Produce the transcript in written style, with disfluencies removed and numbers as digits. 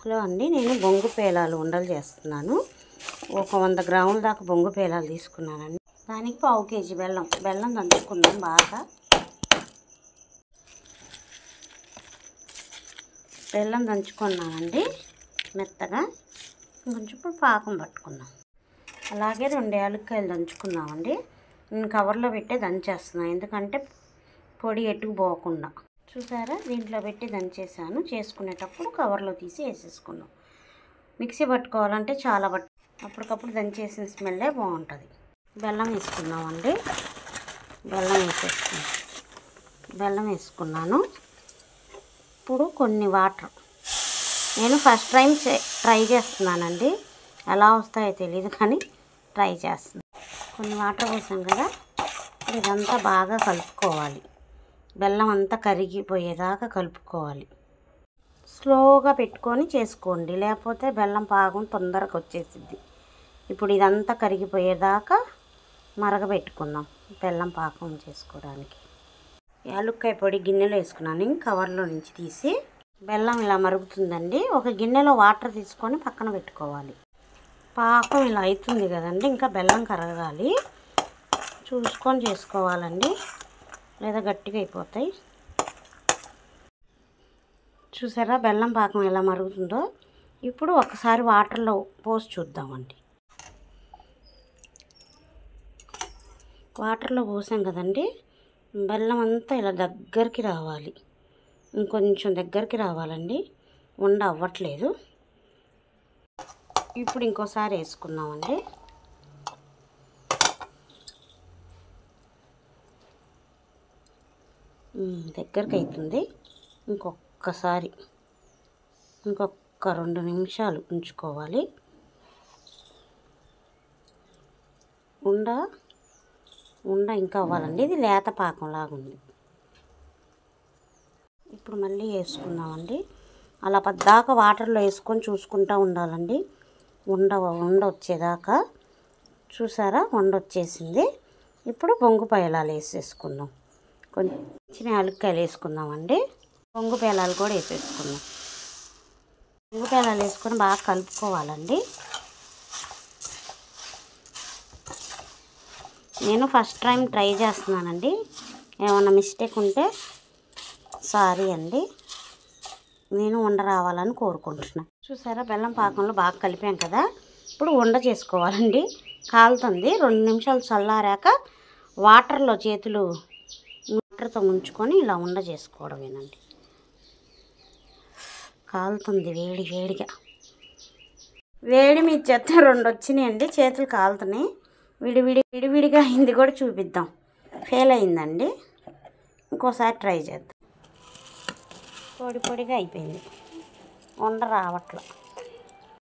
Hello అండి, నేను బొంగు పేలాలు ఉండలు చేస్తున్నాను. ఒక 100 గ్రాముల దాకా బొంగు పేలాలు తీసుకున్నానండి. దానికి 1/2 కేజీ బెల్లం దంచుకుందాం. బాగా బెల్లం దంచుకున్నానండి మెత్తగా. కొంచెం పాకం పట్టుకున్నాం. అలాగే 2 యాలక్కాయలు దంచుకున్నామండి. నేను కవర్లో పెట్టే దంచేస్తున్నాను, ఎందుకంటే పొడి ఎట్టుకు పోకుండా. చూసారా, దీంట్లో పెట్టి దంచేసాను. చేసుకునేటప్పుడు కవర్లో తీసి వేసేసుకున్నాం. మిక్సీ పట్టుకోవాలంటే చాలా అప్పటికప్పుడు దంచేసిన స్మెల్లే బాగుంటుంది. బెల్లం వేసుకున్నామండి. బెల్లం వేసుకున్నాను. ఇప్పుడు కొన్ని వాటర్. నేను ఫస్ట్ టైం ట్రై చేస్తున్నానండి, ఎలా వస్తాయో తెలియదు కానీ ట్రై చేస్తున్నాను. కొన్ని వాటర్ పోసాం కదా, ఇదంతా బాగా కలుపుకోవాలి. బెల్లం అంతా కరిగిపోయేదాకా కలుపుకోవాలి. స్లోగా పెట్టుకొని చేసుకోండి, లేకపోతే బెల్లం పాకం తొందరగా వచ్చేసిద్ది. ఇప్పుడు ఇదంతా కరిగిపోయేదాకా మరగబెట్టుకుందాం బెల్లం పాకం చేసుకోవడానికి. యాలక్కాయ పొడి గిన్నెలో వేసుకున్నాను, కవర్లో నుంచి తీసి. బెల్లం ఇలా మరుగుతుందండి. ఒక గిన్నెలో వాటర్ తీసుకొని పక్కన పెట్టుకోవాలి. పాకం ఇలా అవుతుంది కదండి, ఇంకా బెల్లం కరగాలి. చూసుకొని చేసుకోవాలండి, లేదా గట్టిగా అయిపోతాయి. చూసారా బెల్లం పాకం ఎలా మరుగుతుందో. ఇప్పుడు ఒకసారి వాటర్లో పోసి చూద్దామండి. వాటర్లో పోసాం కదండి, బెల్లం అంతా ఇలా దగ్గరికి రావాలి. ఇంకొంచెం దగ్గరికి రావాలండి, ఉండ అవ్వట్లేదు. ఇప్పుడు ఇంకోసారి వేసుకుందామండి. దగ్గరికి అవుతుంది. ఇంకొక 2 నిమిషాలు ఉంచుకోవాలి. ఉండ ఇంకా అవ్వాలండి, ఇది లేత పాకంలాగా ఉంది. ఇప్పుడు మళ్ళీ వేసుకుందామండి. అలా పద్దాకా వాటర్లో వేసుకొని చూసుకుంటూ ఉండాలండి, ఉండ వచ్చేదాకా. చూసారా, ఉండ వచ్చేసింది. ఇప్పుడు బొంగు పేలాలు వేసేసుకుందాం. కొంచెం చిన్న యాలక్కాయలు వేసుకుందామండి. బొంగు పేలాలు కూడా వేసేసుకుందాం. బొంగు పేలాలు వేసుకొని బాగా కలుపుకోవాలండి. నేను ఫస్ట్ టైం ట్రై చేస్తున్నానండి, ఏమన్నా మిస్టేక్ ఉంటే సారీ అండి. నేను ఉండ రావాలని కోరుకుంటున్నాను. చూసారా, బెల్లం పాకంలో బాగా కలిపాం కదా. ఇప్పుడు ఉండ చేసుకోవాలండి. కాలుతుంది. 2 నిమిషాలు చల్లారాక వాటర్లో వాటర్తో ముంచుకొని ఇలా ఉండ చేసుకోవడమేనండి. కాలుతుంది వేడిగా. వేడి మీ చేత 2 వచ్చినాయండి, చేతులు కాలుతున్నాయి. విడివిడిగా అయింది కూడా చూపిద్దాం. ఫెయిల్ అయిందండి, ఇంకోసారి ట్రై చేద్దాం. పొడిగా అయిపోయింది, ఉండ రావట్లేదు.